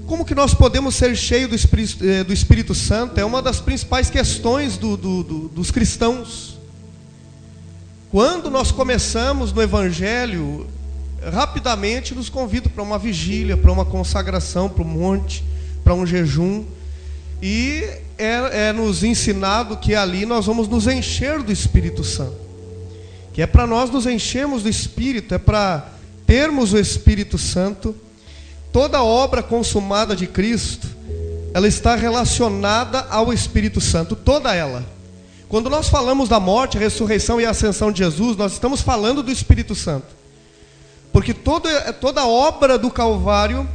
Como que nós podemos ser cheios do Espírito Santo? É uma das principais questões dos cristãos. Quando nós começamos no Evangelho, rapidamente nos convidam para uma vigília, para uma consagração, para um monte, para um jejum. E é nos ensinado que ali nós vamos nos encher do Espírito Santo. Que é para nós nos enchermos do Espírito, é para termos o Espírito Santo. Toda a obra consumada de Cristo, ela está relacionada ao Espírito Santo, toda ela. Quando nós falamos da morte, a ressurreição e a ascensão de Jesus, nós estamos falando do Espírito Santo. Porque toda a obra do Calvário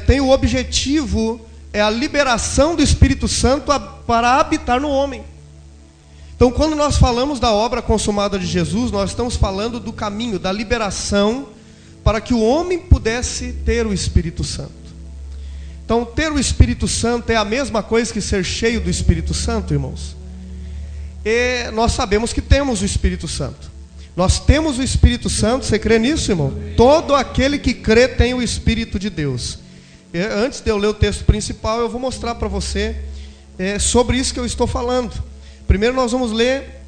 tem o objetivo, a liberação do Espírito Santo para habitar no homem. Então, quando nós falamos da obra consumada de Jesus, nós estamos falando do caminho, da liberação, para que o homem pudesse ter o Espírito Santo. Então, ter o Espírito Santo é a mesma coisa que ser cheio do Espírito Santo, irmãos? E nós sabemos que temos o Espírito Santo. Nós temos o Espírito Santo, você crê nisso, irmão? Todo aquele que crê tem o Espírito de Deus. Antes de eu ler o texto principal, eu vou mostrar para você sobre isso que eu estou falando. Primeiro nós vamos ler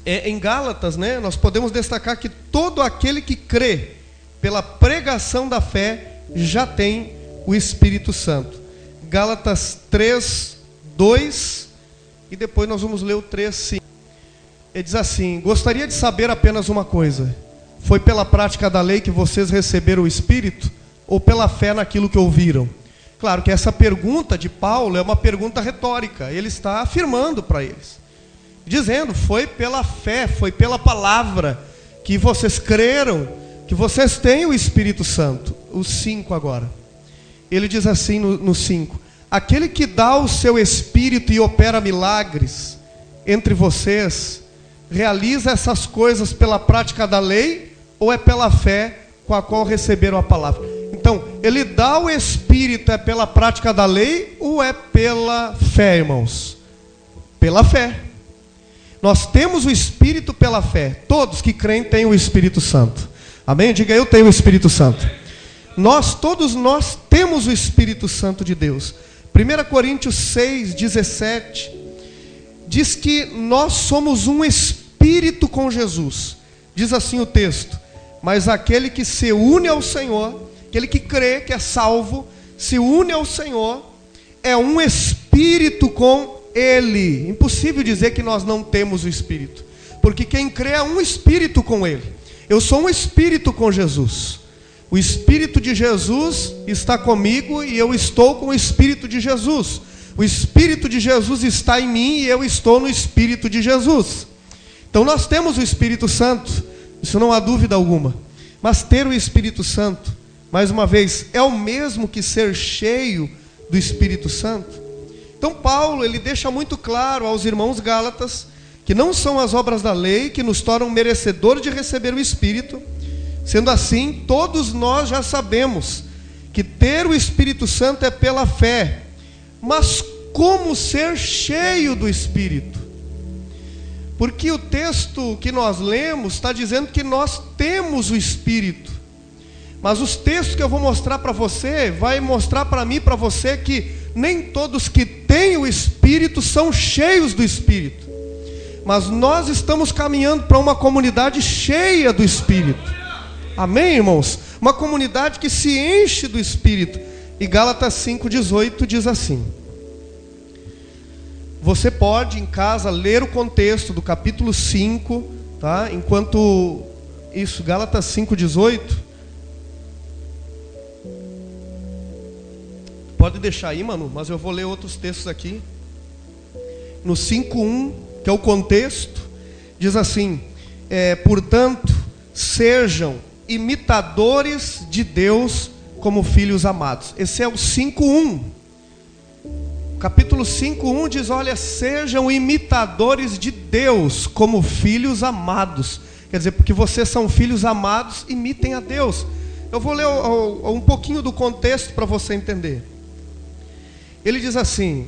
em Gálatas, né? Nós podemos destacar que todo aquele que crê pela pregação da fé já tem o Espírito Santo. Gálatas 3, 2, e depois nós vamos ler o 3, 5. Ele diz assim: gostaria de saber apenas uma coisa: foi pela prática da lei que vocês receberam o Espírito, ou pela fé naquilo que ouviram? Claro que essa pergunta de Paulo é uma pergunta retórica. Ele está afirmando para eles, dizendo: foi pela fé, foi pela palavra que vocês creram, que vocês têm o Espírito Santo. O 5 agora. Ele diz assim no 5: aquele que dá o seu Espírito e opera milagres entre vocês, realiza essas coisas pela prática da lei, ou é pela fé com a qual receberam a palavra? Então, ele dá o Espírito, é pela prática da lei ou é pela fé, irmãos? Pela fé. Nós temos o Espírito pela fé. Todos que creem têm o Espírito Santo. Amém? Diga: eu tenho o Espírito Santo. Todos nós temos o Espírito Santo de Deus. 1 Coríntios 6, 17 diz que nós somos um Espírito com Jesus. Diz assim o texto: mas aquele que se une ao Senhor, aquele que crê, que é salvo, se une ao Senhor, é um Espírito com Ele. Impossível dizer que nós não temos o Espírito, porque quem crê é um Espírito com Ele. Eu sou um Espírito com Jesus. O Espírito de Jesus está comigo e eu estou com o Espírito de Jesus. O Espírito de Jesus está em mim e eu estou no Espírito de Jesus. Então nós temos o Espírito Santo, isso não há dúvida alguma. Mas ter o Espírito Santo, mais uma vez, é o mesmo que ser cheio do Espírito Santo? Então Paulo, ele deixa muito claro aos irmãos gálatas que não são as obras da lei que nos tornam merecedores de receber o Espírito. Sendo assim, todos nós já sabemos que ter o Espírito Santo é pela fé. Mas como ser cheio do Espírito? Porque o texto que nós lemos está dizendo que nós temos o Espírito. Mas os textos que eu vou mostrar para você, vai mostrar para mim e para você que nem todos que têm o Espírito são cheios do Espírito. Mas nós estamos caminhando para uma comunidade cheia do Espírito. Amém, irmãos? Uma comunidade que se enche do Espírito. E Gálatas 5,18 diz assim. Você pode em casa ler o contexto do capítulo 5, tá? Enquanto isso, Gálatas 5,18. Pode deixar aí, mano, mas eu vou ler outros textos aqui. No 5,1, que é o contexto, diz assim: portanto, sejam imitadores de Deus como filhos amados. Esse é o 5:1. Capítulo 5:1 diz: olha, sejam imitadores de Deus como filhos amados. Quer dizer, porque vocês são filhos amados, imitem a Deus. Eu vou ler um pouquinho do contexto para você entender. Ele diz assim: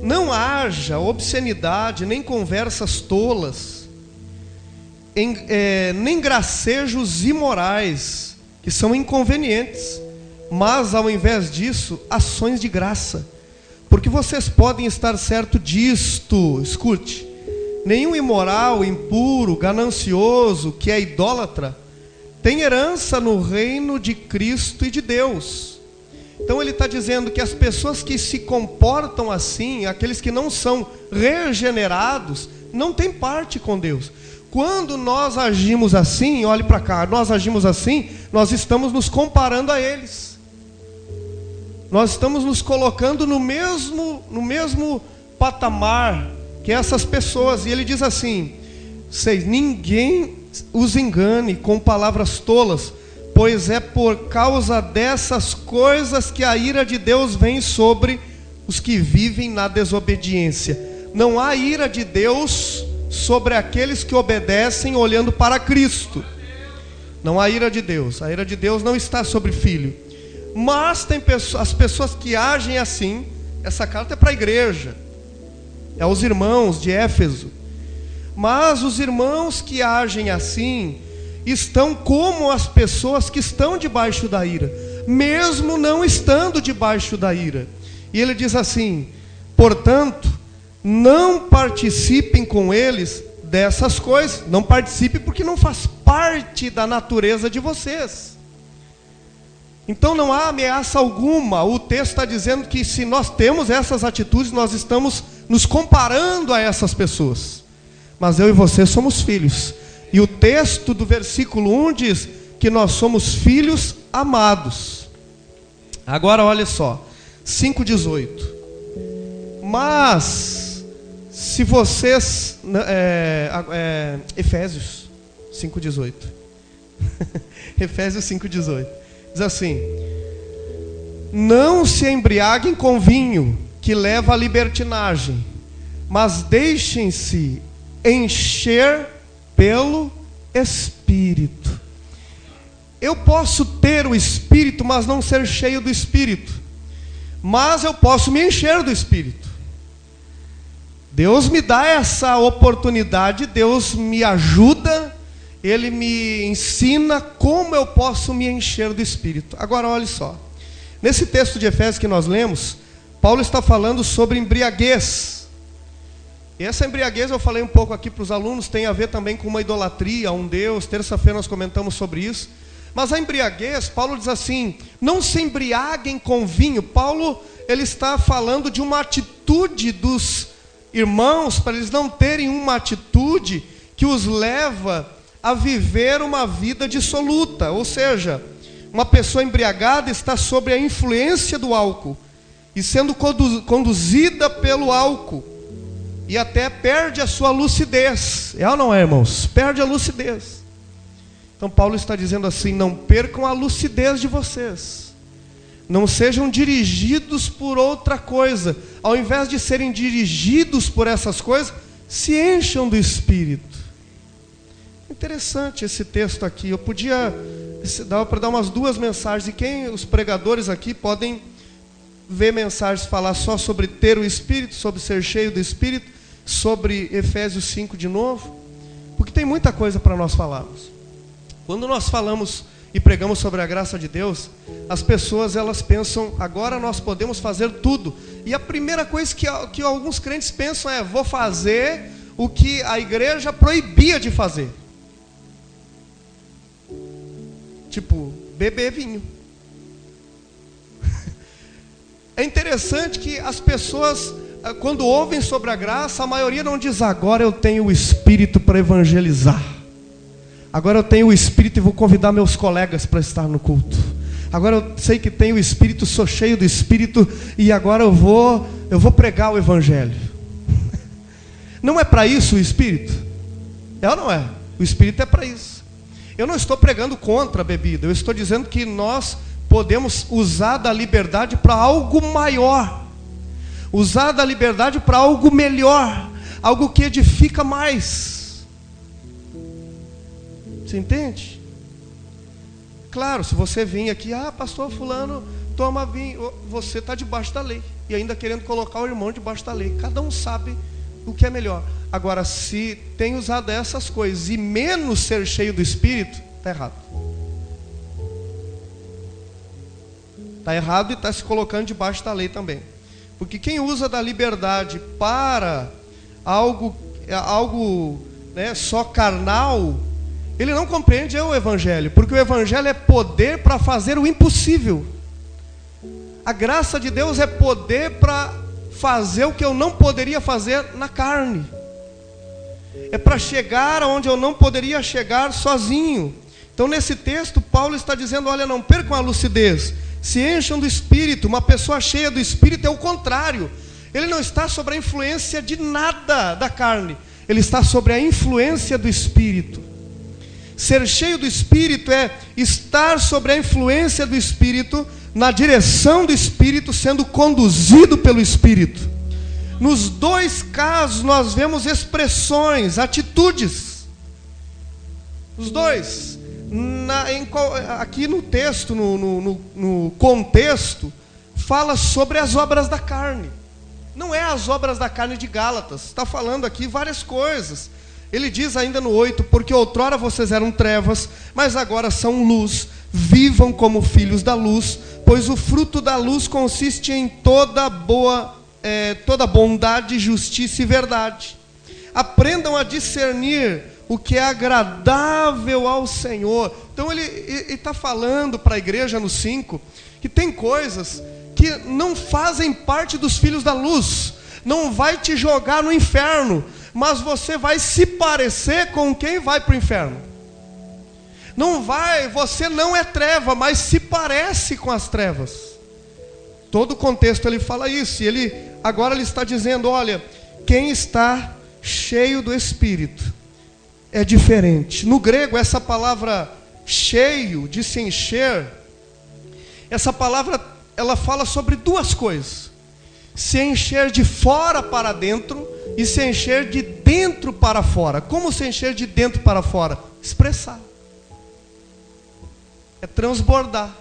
não haja obscenidade, nem conversas tolas, nem gracejos imorais, que são inconvenientes, mas ao invés disso, ações de graça. Porque vocês podem estar certo disto, escute, nenhum imoral, impuro, ganancioso, que é idólatra, tem herança no reino de Cristo e de Deus. Então ele está dizendo que as pessoas que se comportam assim, aqueles que não são regenerados, não têm parte com Deus. Quando nós agimos assim, olhe para cá, nós agimos assim, nós estamos nos comparando a eles. Nós estamos nos colocando no mesmo patamar que essas pessoas. E ele diz assim: ninguém os engane com palavras tolas, pois é por causa dessas coisas que a ira de Deus vem sobre os que vivem na desobediência. Não há ira de Deus sobre aqueles que obedecem olhando para Cristo. Não há ira de Deus. A ira de Deus não está sobre filho. Mas tem as pessoas que agem assim. Essa carta é para a igreja, é aos irmãos de Éfeso. Mas os irmãos que agem assim estão como as pessoas que estão debaixo da ira, mesmo não estando debaixo da ira. E ele diz assim: portanto, não participem com eles dessas coisas. Não participe porque não faz parte da natureza de vocês. Então não há ameaça alguma. O texto está dizendo que se nós temos essas atitudes, nós estamos nos comparando a essas pessoas. Mas eu e você somos filhos. E o texto do versículo 1 diz que nós somos filhos amados. Agora olha só, 5,18. Mas, se vocês... Efésios 5,18. Efésios 5,18. Diz assim: não se embriaguem com vinho, que leva à libertinagem, mas deixem-se encher pelo Espírito. Eu posso ter o Espírito, mas não ser cheio do Espírito. Mas eu posso me encher do Espírito. Deus me dá essa oportunidade, Deus me ajuda, Ele me ensina como eu posso me encher do Espírito. Agora olhe só, nesse texto de Efésios que nós lemos, Paulo está falando sobre embriaguez. E essa embriaguez, eu falei um pouco aqui para os alunos, tem a ver também com uma idolatria a um Deus. Terça-feira nós comentamos sobre isso. Mas a embriaguez, Paulo diz assim: não se embriaguem com vinho. Paulo, ele está falando de uma atitude dos irmãos, para eles não terem uma atitude que os leva a viver uma vida dissoluta. Ou seja, uma pessoa embriagada está sob a influência do álcool e sendo conduzida pelo álcool, e até perde a sua lucidez. É ou não é, irmãos? Perde a lucidez. Então Paulo está dizendo assim: não percam a lucidez de vocês. Não sejam dirigidos por outra coisa. Ao invés de serem dirigidos por essas coisas, se encham do Espírito. Interessante esse texto aqui. Eu podia, dava para dar umas 2 mensagens. E os pregadores aqui podem ver mensagens falar só sobre ter o Espírito, sobre ser cheio do Espírito, sobre Efésios 5 de novo, porque tem muita coisa para nós falarmos. Quando nós falamos e pregamos sobre a graça de Deus, as pessoas elas pensam: agora nós podemos fazer tudo. E a primeira coisa que alguns crentes pensam é: vou fazer o que a igreja proibia de fazer. Tipo, beber vinho. É interessante que as pessoas, quando ouvem sobre a graça, a maioria não diz: agora eu tenho o Espírito para evangelizar. Agora eu tenho o Espírito e vou convidar meus colegas para estar no culto. Agora eu sei que tenho o Espírito, sou cheio do Espírito e agora eu vou pregar o Evangelho. Não é para isso o Espírito? É ou não é? O Espírito é para isso. Eu não estou pregando contra a bebida. Eu estou dizendo que nós podemos usar da liberdade para algo maior. Usar da liberdade para algo melhor. Algo que edifica mais. Você entende? Claro, se você vir aqui: pastor fulano toma vinho, você está debaixo da lei. E ainda querendo colocar o irmão debaixo da lei. Cada um sabe o que é melhor. Agora, se tem usado essas coisas e menos ser cheio do Espírito, está errado. Está errado e está se colocando debaixo da lei também. Porque quem usa da liberdade para algo né, só carnal, ele não compreende o Evangelho. Porque o Evangelho é poder para fazer o impossível. A graça de Deus é poder para fazer o que eu não poderia fazer na carne. É para chegar aonde eu não poderia chegar sozinho. Então nesse texto Paulo está dizendo, olha, não percam a lucidez, se encham do Espírito. Uma pessoa cheia do Espírito é o contrário. Ele não está sobre a influência de nada da carne, ele está sobre a influência do Espírito. Ser cheio do Espírito é estar sobre a influência do Espírito, na direção do Espírito, sendo conduzido pelo Espírito. Nos dois casos nós vemos expressões, atitudes. Os dois. Aqui no texto, no contexto, fala sobre as obras da carne. Não é as obras da carne de Gálatas. Está falando aqui várias coisas. Ele diz ainda no 8, porque outrora vocês eram trevas, mas agora são luz. Vivam como filhos da luz, pois o fruto da luz consiste em toda bondade, justiça e verdade. Aprendam a discernir o que é agradável ao Senhor. Então ele está falando para a igreja no 5, que tem coisas que não fazem parte dos filhos da luz. Não vai te jogar no inferno, mas você vai se parecer com quem vai para o inferno. Você não é treva, mas se parece com as trevas. Todo o contexto ele fala isso. E agora ele está dizendo, olha, quem está cheio do Espírito é diferente. No grego, essa palavra cheio, de se encher, essa palavra, ela fala sobre duas coisas. Se encher de fora para dentro e se encher de dentro para fora. Como se encher de dentro para fora? Expressar. É transbordar.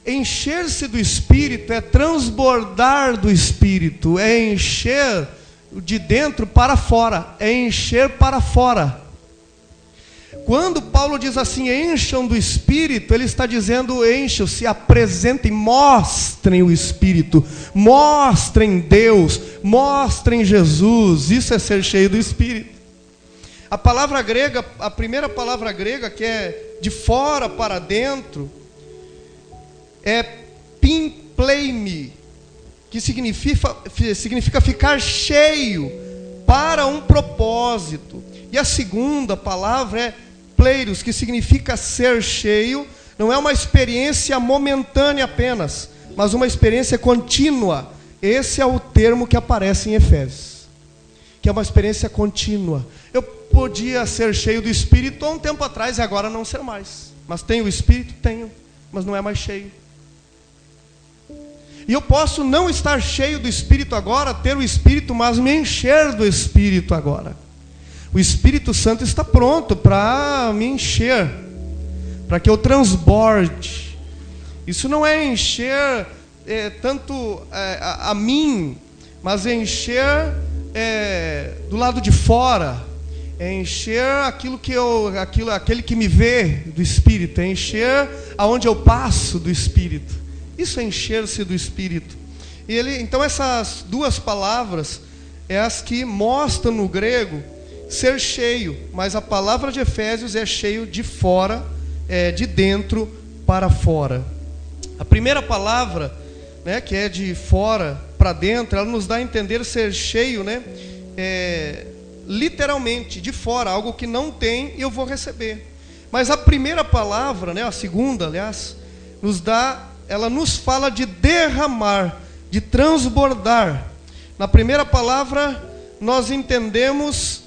Encher-se do Espírito é transbordar do Espírito, é encher de dentro para fora, é encher para fora. Quando Paulo diz assim, encham do Espírito, ele está dizendo, encham-se, apresentem, mostrem o Espírito, mostrem Deus, mostrem Jesus. Isso é ser cheio do Espírito. A palavra grega, a primeira palavra grega, que é de fora para dentro, é pimpleime, que significa ficar cheio para um propósito. E a segunda palavra é pleiros, que significa ser cheio. Não é uma experiência momentânea apenas, mas uma experiência contínua. Esse é o termo que aparece em Efésios, que é uma experiência contínua. Eu podia ser cheio do Espírito há um tempo atrás e agora não ser mais. Mas tenho o Espírito? Tenho, mas não é mais cheio. E eu posso não estar cheio do Espírito agora, ter o Espírito, mas me encher do Espírito agora. O Espírito Santo está pronto para me encher, para que eu transborde. Isso não é encher tanto a mim, mas é encher do lado de fora. É encher aquele que me vê do Espírito, é encher aonde eu passo do Espírito. Isso é encher-se do Espírito. Então essas duas palavras é as que mostram no grego ser cheio, mas a palavra de Efésios é cheio de fora, de dentro para fora. A primeira palavra, né, que é de fora para dentro, ela nos dá a entender ser cheio, né? Literalmente, de fora, algo que não tem e eu vou receber. Mas a primeira palavra, né, a segunda, aliás, ela nos fala de derramar, de transbordar. Na primeira palavra, nós entendemos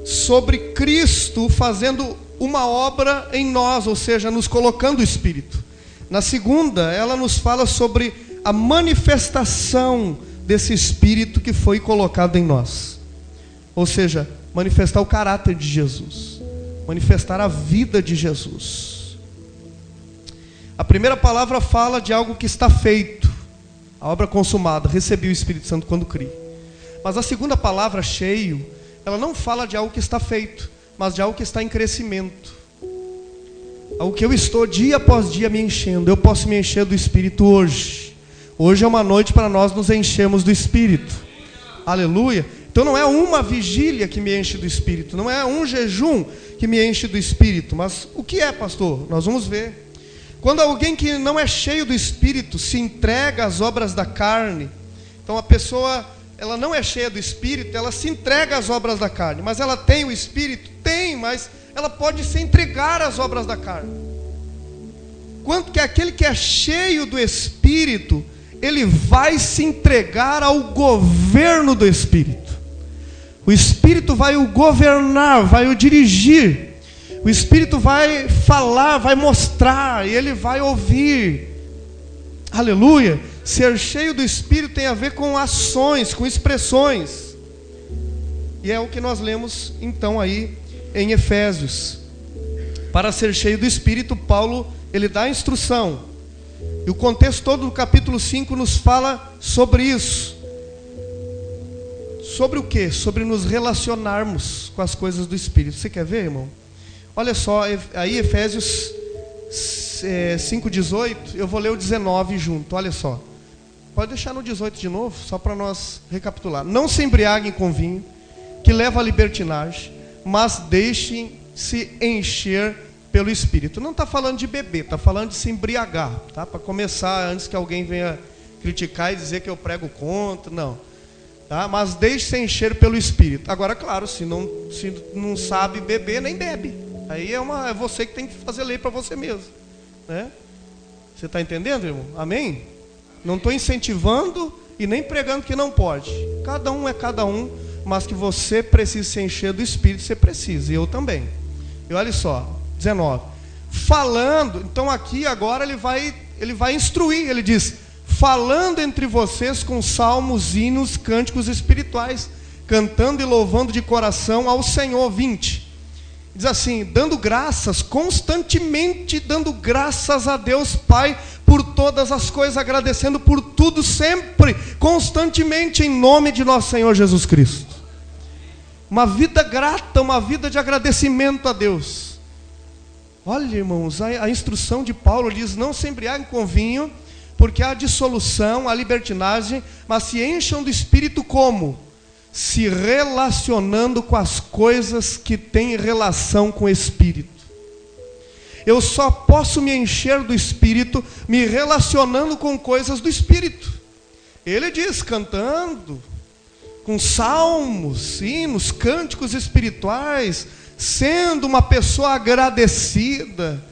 sobre Cristo fazendo uma obra em nós, ou seja, nos colocando o Espírito. Na segunda, ela nos fala sobre a manifestação desse Espírito que foi colocado em nós. Ou seja, manifestar o caráter de Jesus, manifestar a vida de Jesus. A primeira palavra fala de algo que está feito, a obra consumada, recebi o Espírito Santo quando criei. Mas a segunda palavra, cheio, ela não fala de algo que está feito, mas de algo que está em crescimento. o que eu estou dia após dia me enchendo. Eu posso me encher do Espírito hoje. Hoje é uma noite para nós nos enchermos do Espírito. Aleluia. Então não é uma vigília que me enche do Espírito, não é um jejum que me enche do Espírito. Mas o que é, pastor? Nós vamos ver. Quando alguém que não é cheio do Espírito se entrega às obras da carne, então a pessoa, ela não é cheia do Espírito, ela se entrega às obras da carne. Mas ela tem o Espírito? Tem, mas ela pode se entregar às obras da carne. Quanto que aquele que é cheio do Espírito, ele vai se entregar ao governo do Espírito. O Espírito vai o governar, vai o dirigir. O Espírito vai falar, vai mostrar, e ele vai ouvir. Aleluia. Ser cheio do Espírito tem a ver com ações, com expressões. E é o que nós lemos então aí em Efésios. Para ser cheio do Espírito, Paulo, ele dá a instrução. E o contexto todo do capítulo 5 nos fala sobre isso. Sobre o quê? Sobre nos relacionarmos com as coisas do Espírito. Você quer ver, irmão? Olha só, aí Efésios 5:18, eu vou ler o 19 junto, olha só. Pode deixar no 18 de novo, só para nós recapitular. Não se embriaguem com vinho, que leva à libertinagem, mas deixem-se encher pelo Espírito. Não está falando de beber, está falando de se embriagar, tá? Para começar, antes que alguém venha criticar e dizer que eu prego contra, não. Tá? Mas deixe-se encher pelo Espírito. Agora, claro, se não sabe beber, nem bebe. Aí é você que tem que fazer lei para você mesmo, né? Você está entendendo, irmão? Amém? Não estou incentivando e nem pregando que não pode. Cada um é cada um, mas que você precisa se encher do Espírito, você precisa, e eu também. E olha só, 19. Falando, então aqui agora ele vai instruir, ele diz: falando entre vocês com salmos, hinos, cânticos espirituais, cantando e louvando de coração ao Senhor. 20. Diz assim: dando graças, constantemente dando graças a Deus Pai por todas as coisas, agradecendo por tudo sempre, constantemente, em nome de nosso Senhor Jesus Cristo. Uma vida grata, uma vida de agradecimento a Deus. Olha, irmãos, a instrução de Paulo diz: não se embriaguem com vinho, porque há dissolução, há libertinagem, mas se encham do Espírito como? Se relacionando com as coisas que têm relação com o Espírito. Eu só posso me encher do Espírito me relacionando com coisas do Espírito. Ele diz, cantando, com salmos, hinos, cânticos espirituais, sendo uma pessoa agradecida,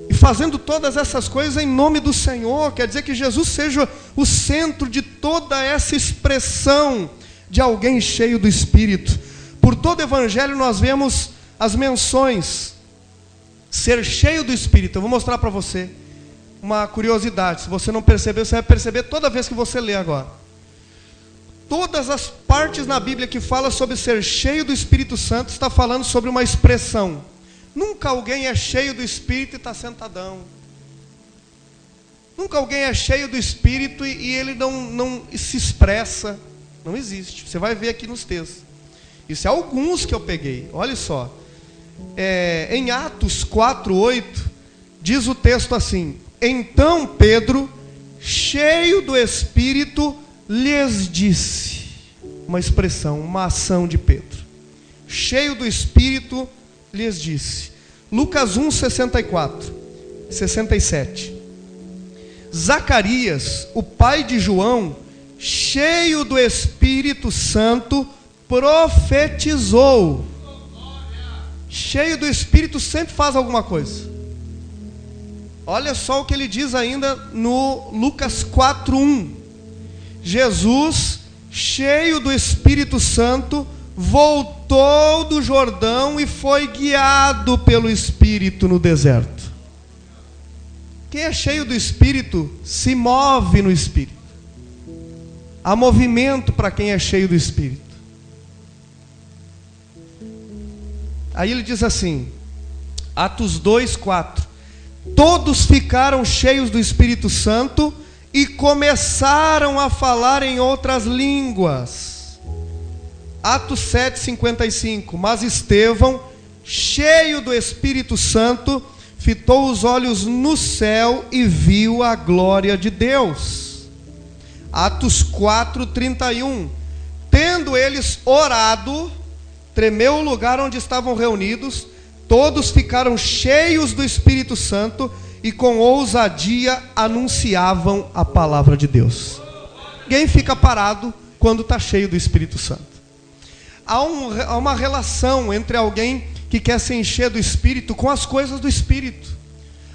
e fazendo todas essas coisas em nome do Senhor. Quer dizer que Jesus seja o centro de toda essa expressão de alguém cheio do Espírito. Por todo o Evangelho nós vemos as menções. Ser cheio do Espírito. Eu vou mostrar para você uma curiosidade. Se você não percebeu, você vai perceber toda vez que você lê agora. Todas as partes na Bíblia que fala sobre ser cheio do Espírito Santo está falando sobre uma expressão. Nunca alguém é cheio do Espírito e está sentadão. Nunca alguém é cheio do Espírito e ele não se expressa. Não existe. Você vai ver aqui nos textos. Isso é alguns que eu peguei. Olha só. Em Atos 4:8, diz o texto assim: então Pedro, cheio do Espírito, lhes disse. Uma expressão, uma ação de Pedro. Cheio do Espírito, lhes disse. Lucas 1:67. Zacarias, o pai de João, cheio do Espírito Santo, profetizou. Cheio do Espírito sempre faz alguma coisa. Olha só o que ele diz ainda no Lucas 4:1. Jesus, cheio do Espírito Santo, voltou do Jordão e foi guiado pelo Espírito no deserto. Quem é cheio do Espírito se move no Espírito. Há movimento para quem é cheio do Espírito. Aí ele diz assim, Atos 2:4. Todos ficaram cheios do Espírito Santo e começaram a falar em outras línguas. Atos 7:55. Mas Estevão, cheio do Espírito Santo, fitou os olhos no céu e viu a glória de Deus. Atos 4:31. Tendo eles orado, tremeu o lugar onde estavam reunidos, todos ficaram cheios do Espírito Santo e com ousadia anunciavam a palavra de Deus. Ninguém fica parado quando está cheio do Espírito Santo. Há uma relação entre alguém que quer se encher do Espírito com as coisas do Espírito.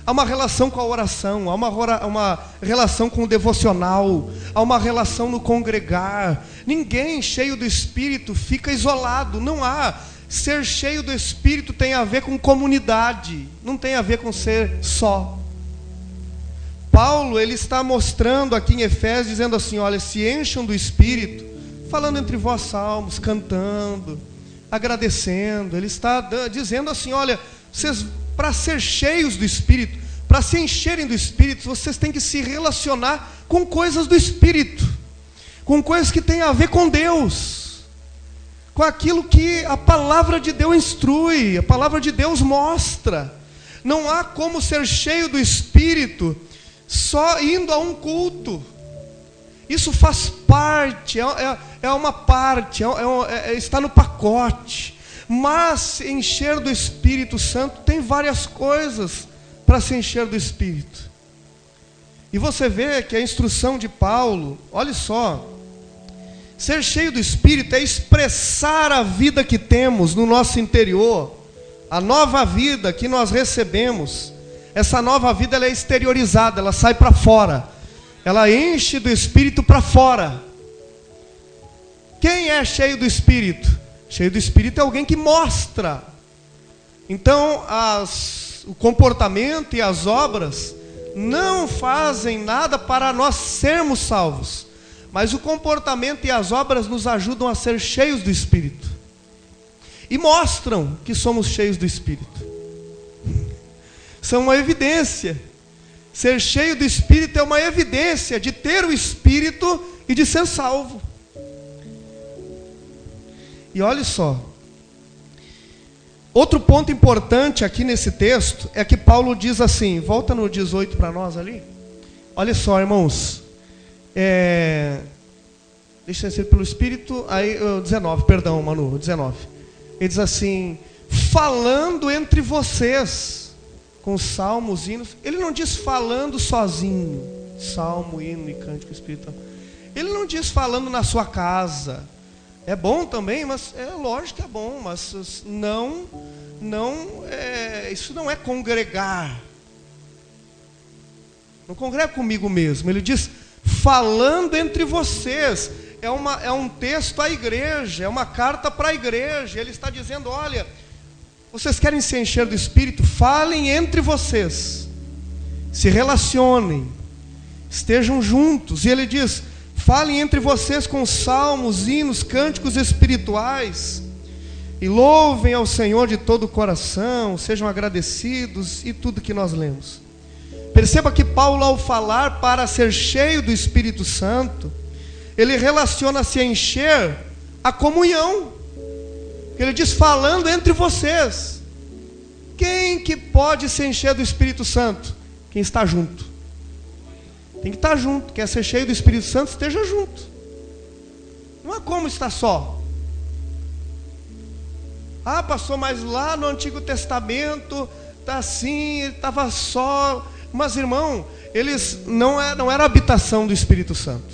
Há uma relação com a oração, há uma relação com o devocional, há uma relação no congregar. Ninguém cheio do Espírito fica isolado, não há. Ser cheio do Espírito tem a ver com comunidade, não tem a ver com ser só. Paulo, ele está mostrando aqui em Efésios, dizendo assim, olha, se encham do Espírito, falando entre vós salmos, cantando, agradecendo. Ele está dizendo assim, olha, vocês, para ser cheios do Espírito, para se encherem do Espírito, vocês têm que se relacionar com coisas do Espírito, com coisas que têm a ver com Deus, com aquilo que a palavra de Deus instrui, a palavra de Deus mostra. Não há como ser cheio do Espírito só indo a um culto. Isso faz parte, é uma parte, está no pacote. Mas encher do Espírito Santo tem várias coisas para se encher do Espírito. E você vê que a instrução de Paulo, olha só, ser cheio do Espírito é expressar a vida que temos no nosso interior, a nova vida que nós recebemos. Essa nova vida, ela é exteriorizada, ela sai para fora, ela enche do Espírito para fora. Quem é cheio do Espírito? Cheio do Espírito é alguém que mostra. Então, o comportamento e as obras não fazem nada para nós sermos salvos, mas o comportamento e as obras nos ajudam a ser cheios do Espírito e mostram que somos cheios do Espírito. São uma evidência. Ser cheio do Espírito é uma evidência de ter o Espírito e de ser salvo. E olha só, outro ponto importante aqui nesse texto é que Paulo diz assim, volta no 18 para nós ali. Olha só, irmãos, deixa eu ser pelo Espírito, aí 19, perdão, Manu, 19. Ele diz assim, falando entre vocês, com salmos, hinos. Ele não diz falando sozinho, salmo, hino e cântico espiritual. Ele não diz falando na sua casa. É bom também, mas é lógico que é bom, mas isso não é congregar. Não congrega comigo mesmo. Ele diz falando entre vocês. É um texto à igreja, é uma carta para a igreja. Ele está dizendo, olha, vocês querem se encher do Espírito? Falem entre vocês, se relacionem, estejam juntos. E ele diz, falem entre vocês com salmos, hinos, cânticos espirituais, e louvem ao Senhor de todo o coração, sejam agradecidos, e tudo que nós lemos. Perceba que Paulo, ao falar para ser cheio do Espírito Santo, ele relaciona se encher a comunhão. Ele diz, falando entre vocês. Quem que pode se encher do Espírito Santo? Quem está junto. Tem que estar junto. Quer ser cheio do Espírito Santo, esteja junto. Não há como estar só. Ah, pastor, mas lá no Antigo Testamento está assim, ele estava só. Mas, irmão, eles não era a habitação do Espírito Santo.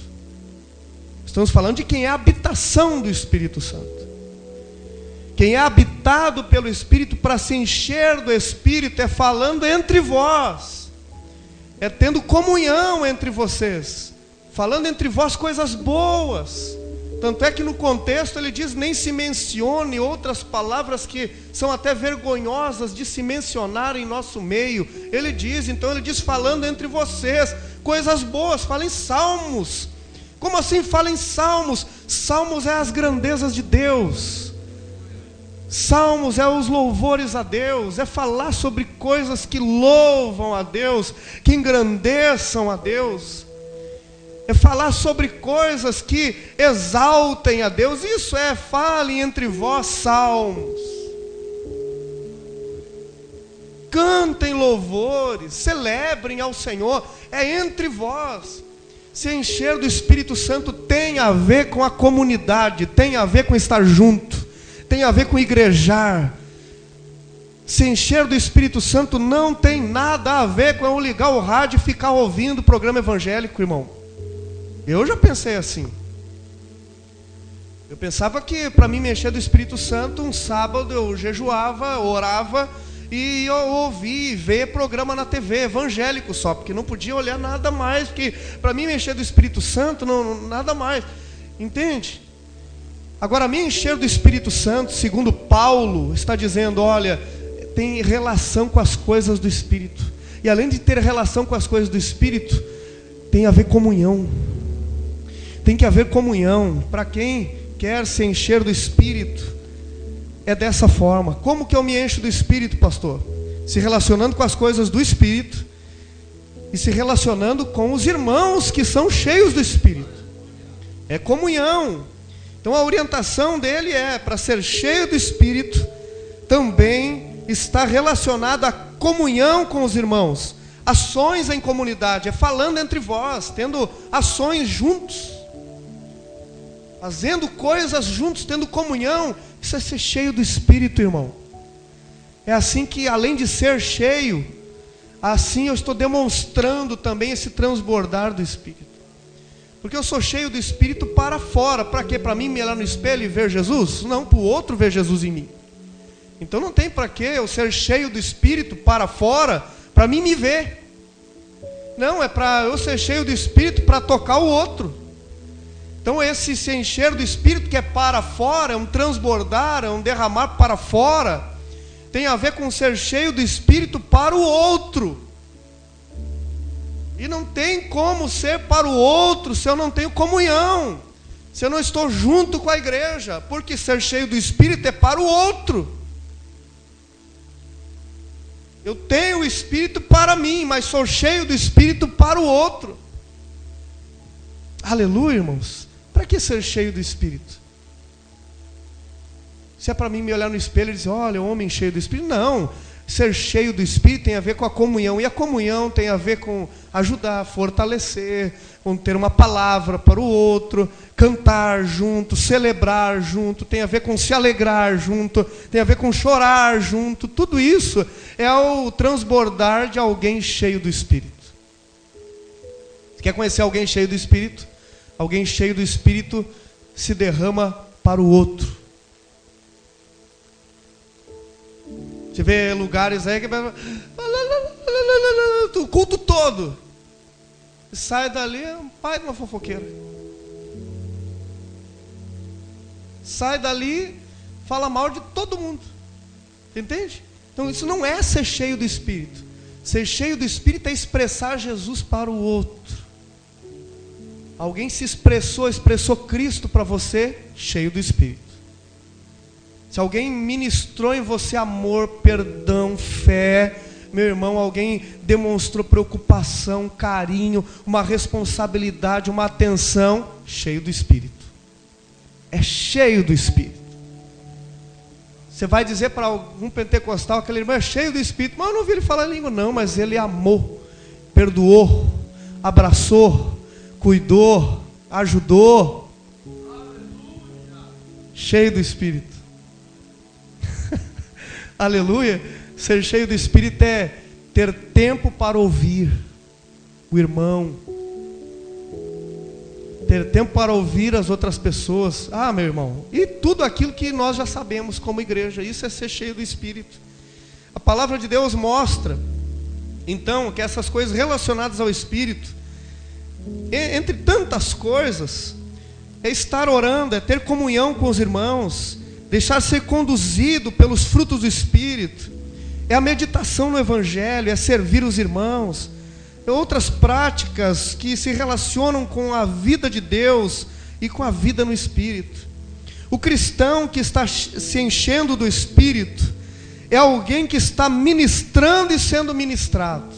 Estamos falando de quem é a habitação do Espírito Santo. Quem é habitado pelo Espírito, para se encher do Espírito, é falando entre vós, é tendo comunhão entre vocês, falando entre vós coisas boas. Tanto é que no contexto ele diz, nem se mencione outras palavras que são até vergonhosas de se mencionar em nosso meio. Ele diz, falando entre vocês coisas boas, fala em salmos. Como assim fala em salmos? Salmos é as grandezas de Deus. Salmos é os louvores a Deus, é falar sobre coisas que louvam a Deus, que engrandeçam a Deus, é falar sobre coisas que exaltem a Deus. Isso é, falem entre vós salmos. cantem louvores, celebrem ao Senhor, é entre vós. Se encher do Espírito Santo tem a ver com a comunidade, tem a ver com estar junto, tem a ver com igrejar. Se encher do Espírito Santo não tem nada a ver com eu ligar o rádio e ficar ouvindo o programa evangélico, irmão. Eu já pensei assim. Eu pensava que para mim me encher do Espírito Santo, um sábado eu jejuava, orava e eu ouvi, ver programa na TV, evangélico só, porque não podia olhar nada mais, porque para mim me encher do Espírito Santo, não, nada mais. Entende? Agora, me encher do Espírito Santo, segundo Paulo, está dizendo, olha, tem relação com as coisas do Espírito. E além de ter relação com as coisas do Espírito, tem a ver comunhão. Tem que haver comunhão. Para quem quer se encher do Espírito, é dessa forma. Como que eu me encho do Espírito, pastor? Se relacionando com as coisas do Espírito e se relacionando com os irmãos que são cheios do Espírito. É comunhão. Então a orientação dele é, para ser cheio do Espírito, também está relacionado à comunhão com os irmãos. Ações em comunidade, é falando entre vós, tendo ações juntos, fazendo coisas juntos, tendo comunhão. Isso é ser cheio do Espírito, irmão. É assim que, além de ser cheio, assim eu estou demonstrando também esse transbordar do Espírito. Porque eu sou cheio do Espírito para fora. Para quê? Para mim me olhar no espelho e ver Jesus? Não, para o outro ver Jesus em mim. Então não tem para que eu ser cheio do Espírito para fora, para mim me ver. Não, é para eu ser cheio do Espírito para tocar o outro. Então esse se encher do Espírito que é para fora, é um transbordar, é um derramar para fora, tem a ver com ser cheio do Espírito para o outro. E não tem como ser para o outro se eu não tenho comunhão, se eu não estou junto com a igreja, porque ser cheio do Espírito é para o outro. Eu tenho o Espírito para mim, mas sou cheio do Espírito para o outro. Aleluia, irmãos. Para que ser cheio do Espírito? Se é para mim me olhar no espelho e dizer, olha, homem cheio do Espírito. Não, ser cheio do Espírito tem a ver com a comunhão. E a comunhão tem a ver com ajudar, fortalecer, com ter uma palavra para o outro, cantar junto, celebrar junto, tem a ver com se alegrar junto, tem a ver com chorar junto. Tudo isso é o transbordar de alguém cheio do Espírito. Você quer conhecer alguém cheio do Espírito? Alguém cheio do Espírito se derrama para o outro. Você vê lugares aí que o culto todo. Sai dali, é um pai de uma fofoqueira. Sai dali, fala mal de todo mundo. Entende? Então isso não é ser cheio do Espírito. Ser cheio do Espírito é expressar Jesus para o outro. Alguém se expressou Cristo para você, cheio do Espírito. Se alguém ministrou em você amor, perdão, fé, meu irmão, alguém demonstrou preocupação, carinho, uma responsabilidade, uma atenção, cheio do Espírito. É cheio do Espírito. Você vai dizer para algum pentecostal, aquele irmão é cheio do Espírito, mas eu não ouvi ele falar em língua, não, mas ele amou, perdoou, abraçou, cuidou, ajudou. Cheio do Espírito. Aleluia. Ser cheio do Espírito é ter tempo para ouvir o irmão, ter tempo para ouvir as outras pessoas. Ah, meu irmão, e tudo aquilo que nós já sabemos como igreja, isso é ser cheio do Espírito. A palavra de Deus mostra, então, que essas coisas relacionadas ao Espírito, entre tantas coisas, é estar orando, é ter comunhão com os irmãos, deixar ser conduzido pelos frutos do Espírito, é a meditação no Evangelho, é servir os irmãos, é outras práticas que se relacionam com a vida de Deus e com a vida no Espírito. O cristão que está se enchendo do Espírito é alguém que está ministrando e sendo ministrado.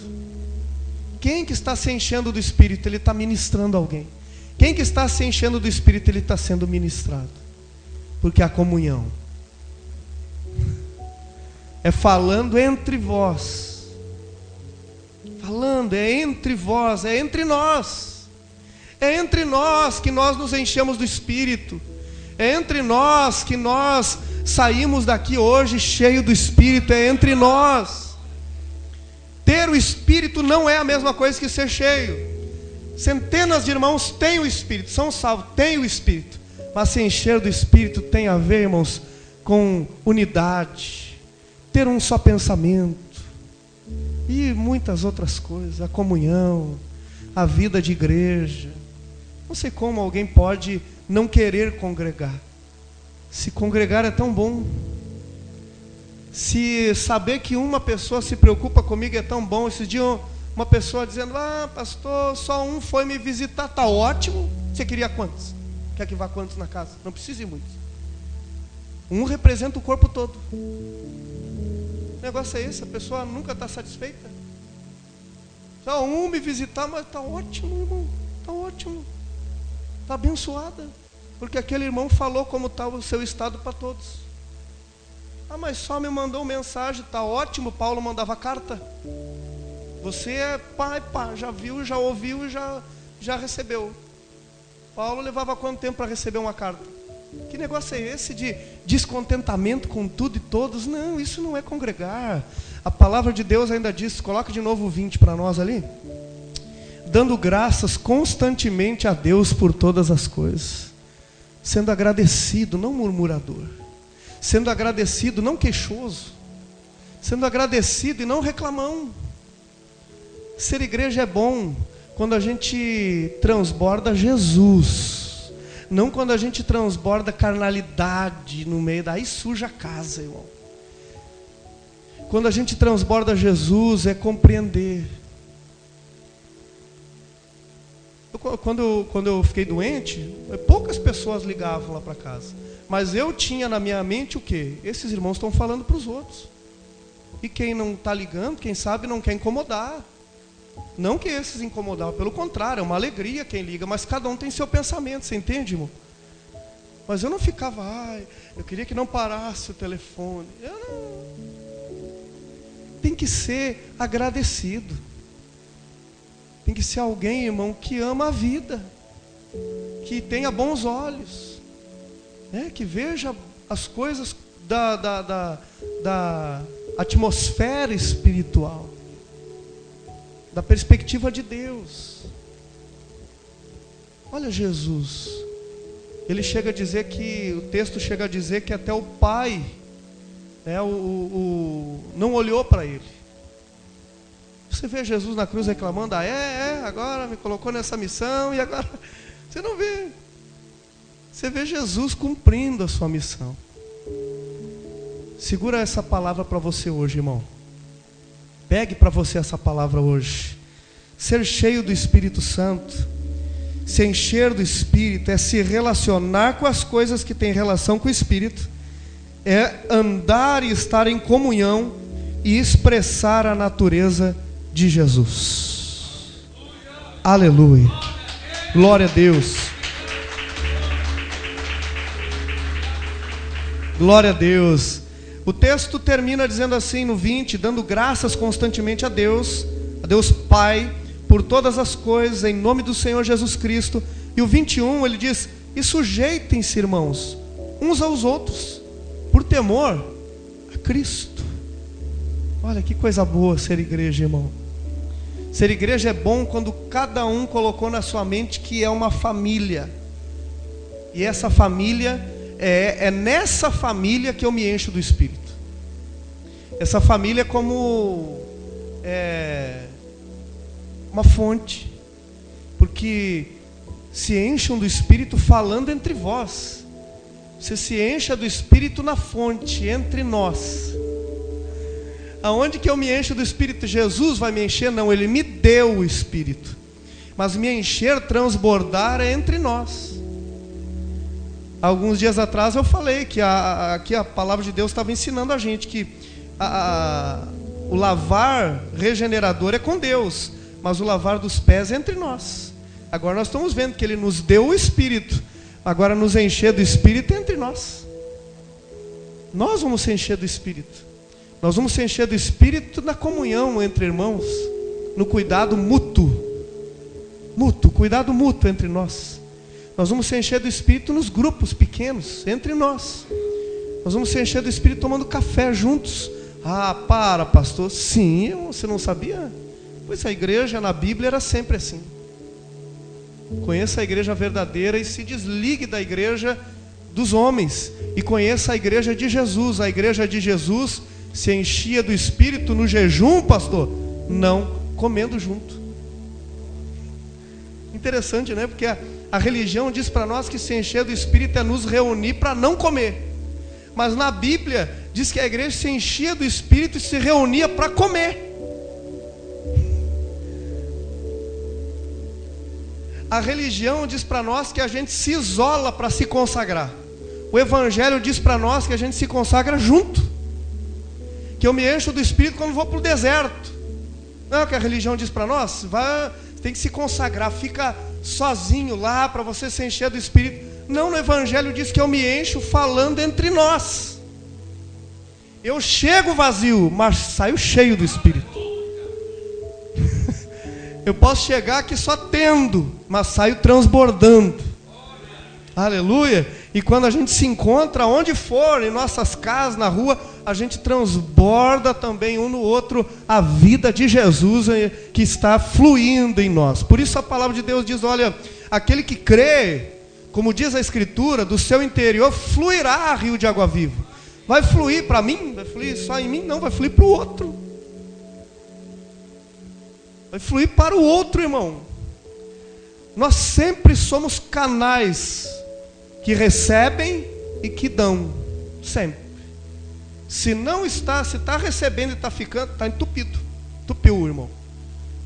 Quem que está se enchendo do Espírito? Ele está ministrando alguém. Quem que está se enchendo do Espírito? Ele está sendo ministrado. Porque há comunhão. é falando entre vós. Falando, é entre vós, é entre nós. É entre nós que nós nos enchemos do Espírito. É entre nós que nós saímos daqui hoje cheio do Espírito. É entre nós. Ter o Espírito não é a mesma coisa que ser cheio. Centenas de irmãos têm o Espírito, são salvos, têm o Espírito. Mas se encher do Espírito tem a ver, irmãos, com unidade, ter um só pensamento e muitas outras coisas, a comunhão, a vida de igreja. Não sei como alguém pode não querer congregar. Se congregar é tão bom. Se saber que uma pessoa se preocupa comigo é tão bom. Esses dias uma pessoa dizendo: ah, pastor, só um foi me visitar, tá ótimo. Você queria quantos? Quer que vá quantos na casa? Não precisa ir muitos. Um representa o corpo todo. O negócio é esse, a pessoa nunca está satisfeita. Só um me visitar, mas está ótimo, irmão. Está ótimo. Está abençoada. Porque aquele irmão falou como está o seu estado para todos. Ah, mas só me mandou mensagem, está ótimo. Paulo mandava carta. Você é pai, pá, já viu, já ouviu e já recebeu. Paulo levava quanto tempo para receber uma carta? Que negócio é esse de descontentamento com tudo e todos? Não, isso não é congregar. A palavra de Deus ainda diz, coloca de novo o 20 para nós ali. Dando graças constantemente a Deus por todas as coisas. Sendo agradecido, não murmurador. Sendo agradecido, não queixoso. Sendo agradecido e não reclamão. Ser igreja é bom quando a gente transborda Jesus, não quando a gente transborda carnalidade no meio, daí suja a casa, irmão. Quando a gente transborda Jesus é compreender. Quando eu fiquei doente, poucas pessoas ligavam lá para casa, mas eu tinha na minha mente o quê? Esses irmãos estão falando para os outros, e quem não está ligando, quem sabe não quer incomodar. Não que esses incomodavam, pelo contrário, é uma alegria quem liga, mas cada um tem seu pensamento, você entende, irmão? Mas eu não ficava, eu queria que não parasse o telefone. Eu não. Tem que ser agradecido. Tem que ser alguém, irmão, que ama a vida, que tenha bons olhos, né? Que veja as coisas da atmosfera espiritual, da perspectiva de Deus. Olha Jesus, ele chega a dizer que, o texto chega a dizer que até o Pai, né, não olhou para ele. Você vê Jesus na cruz reclamando, agora me colocou nessa missão e agora, você não vê. Você vê Jesus cumprindo a sua missão. Segura essa palavra para você hoje, irmão. Pegue para você essa palavra hoje. Ser cheio do Espírito Santo, se encher do Espírito, é se relacionar com as coisas que têm relação com o Espírito, é andar e estar em comunhão e expressar a natureza de Jesus. Aleluia. Glória a Deus. Glória a Deus. O texto termina dizendo assim no 20, dando graças constantemente a Deus Pai, por todas as coisas, em nome do Senhor Jesus Cristo. E o 21 ele diz: e sujeitem-se, irmãos, uns aos outros, por temor a Cristo. Olha que coisa boa ser igreja, irmão. Ser igreja é bom quando cada um colocou na sua mente que é uma família. E essa família, é nessa família que eu me encho do Espírito. Essa família é como uma fonte, porque se enchem do Espírito falando entre vós. Você se encha do Espírito na fonte, entre nós. Aonde que eu me encho do Espírito? Jesus vai me encher? Não, Ele me deu o Espírito. Mas me encher, transbordar é entre nós. Alguns dias atrás eu falei que aqui a palavra de Deus estava ensinando a gente que o lavar regenerador é com Deus, mas o lavar dos pés é entre nós. Agora nós estamos vendo que Ele nos deu o Espírito. Agora nos encher do Espírito é entre nós. Nós vamos se encher do Espírito. Nós vamos se encher do Espírito na comunhão entre irmãos, no cuidado mútuo, cuidado mútuo entre nós. Nós vamos se encher do Espírito nos grupos pequenos, entre nós. Nós vamos se encher do Espírito tomando café juntos. Ah, para, pastor. Sim, você não sabia? Pois a igreja na Bíblia era sempre assim. Conheça a igreja verdadeira e se desligue da igreja dos homens. E conheça a igreja de Jesus. A igreja de Jesus se enchia do Espírito no jejum, pastor? Não, comendo junto. Interessante, né? Porque a religião diz para nós que se encher do Espírito é nos reunir para não comer. Mas na Bíblia diz que a igreja se enchia do Espírito e se reunia para comer. A religião diz para nós que a gente se isola para se consagrar. O Evangelho diz para nós que a gente se consagra junto. Que eu me encho do Espírito quando vou para o deserto. Não é o que a religião diz para nós? Tem que se consagrar, fica sozinho lá para você se encher do Espírito. Não, no Evangelho diz que eu me encho falando entre nós. Eu chego vazio, mas saio cheio do Espírito. Eu posso chegar aqui só tendo, mas saio transbordando. Aleluia. E quando a gente se encontra, onde for, em nossas casas, na rua, a gente transborda também um no outro a vida de Jesus que está fluindo em nós. Por isso a palavra de Deus diz, olha, aquele que crê, como diz a Escritura, do seu interior fluirá rio de água viva. Vai fluir para mim? Vai fluir só em mim? Não, vai fluir para o outro. Vai fluir para o outro, irmão. Nós sempre somos canais que recebem e que dão. Sempre. Se está recebendo e está ficando, está entupido. Entupiu, irmão.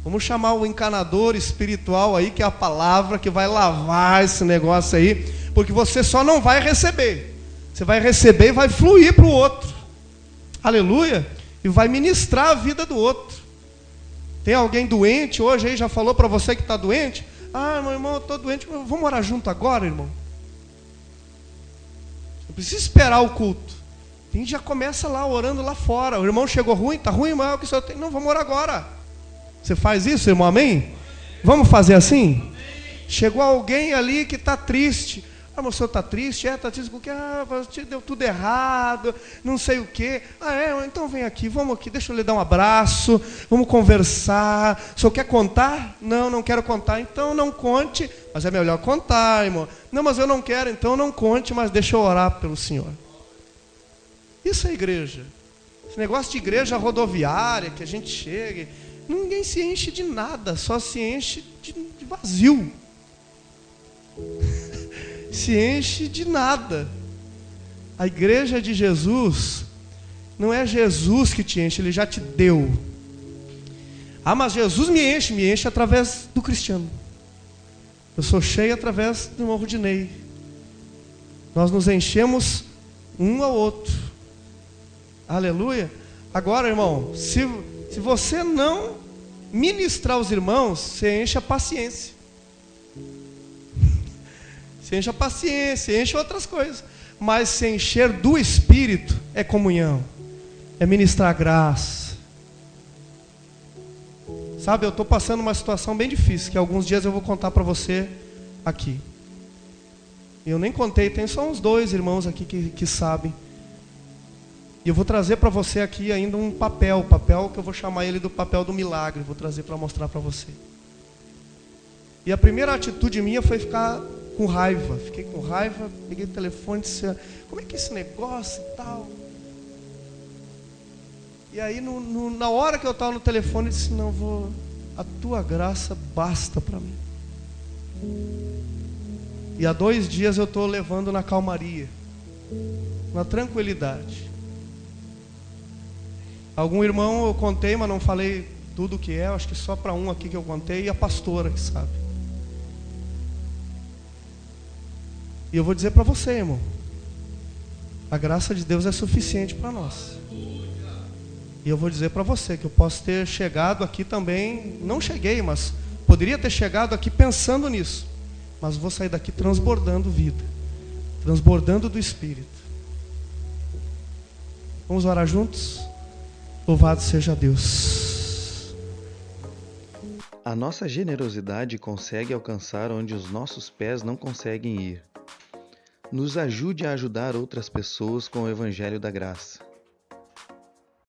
Vamos chamar o encanador espiritual aí, que é a palavra que vai lavar esse negócio aí. Porque você só não vai receber. Você vai receber e vai fluir para o outro. Aleluia. E vai ministrar a vida do outro. Tem alguém doente hoje aí, já falou para você que está doente? Ah, meu irmão, eu estou doente. Vamos orar junto agora, irmão? Não precisa esperar o culto. A gente já começa lá, orando lá fora. O irmão chegou ruim, está ruim, irmão, o que o senhor tem? Não, vamos orar agora. Você faz isso, irmão, amém? Vamos fazer assim? Chegou alguém ali que está triste. Ah, mas o senhor está triste? Está triste porque deu tudo errado, não sei o quê. Então vem aqui, vamos aqui, deixa eu lhe dar um abraço, vamos conversar. O senhor quer contar? Não, não quero contar. Então não conte, mas é melhor contar, irmão. Não, mas eu não quero, então não conte, mas deixa eu orar pelo senhor. Isso é igreja. Esse negócio de igreja rodoviária, que a gente chega, ninguém se enche de nada, só se enche de vazio. Se enche de nada. A igreja de Jesus não é Jesus que te enche, Ele já te deu. Ah, mas Jesus me enche através do cristiano. Eu sou cheio através do irmão Rudinei. Nós nos enchemos um ao outro. Aleluia. Agora, irmão, se você não ministrar aos irmãos, você enche a paciência. Se enche a paciência, enche outras coisas. Mas se encher do Espírito é comunhão, é ministrar graça. Sabe, eu estou passando uma situação bem difícil, que alguns dias eu vou contar para você aqui. Eu nem contei, tem só uns 2 irmãos aqui que sabem. E eu vou trazer para você aqui ainda um papel que eu vou chamar ele do papel do milagre. Vou trazer para mostrar para você. E a primeira atitude minha foi ficar com raiva. Fiquei com raiva, peguei o telefone e disse, como é que é esse negócio e tal? E aí na hora que eu estava no telefone, eu disse, não, a tua graça basta para mim. E há 2 dias eu estou levando na calmaria, na tranquilidade. Algum irmão eu contei, mas não falei tudo o que é, acho que só para um aqui que eu contei, e a pastora que sabe. E eu vou dizer para você, irmão, a graça de Deus é suficiente para nós. E eu vou dizer para você que eu posso ter chegado aqui também, não cheguei, mas poderia ter chegado aqui pensando nisso. Mas vou sair daqui transbordando vida, transbordando do Espírito. Vamos orar juntos? Louvado seja Deus. A nossa generosidade consegue alcançar onde os nossos pés não conseguem ir. Nos ajude a ajudar outras pessoas com o Evangelho da Graça.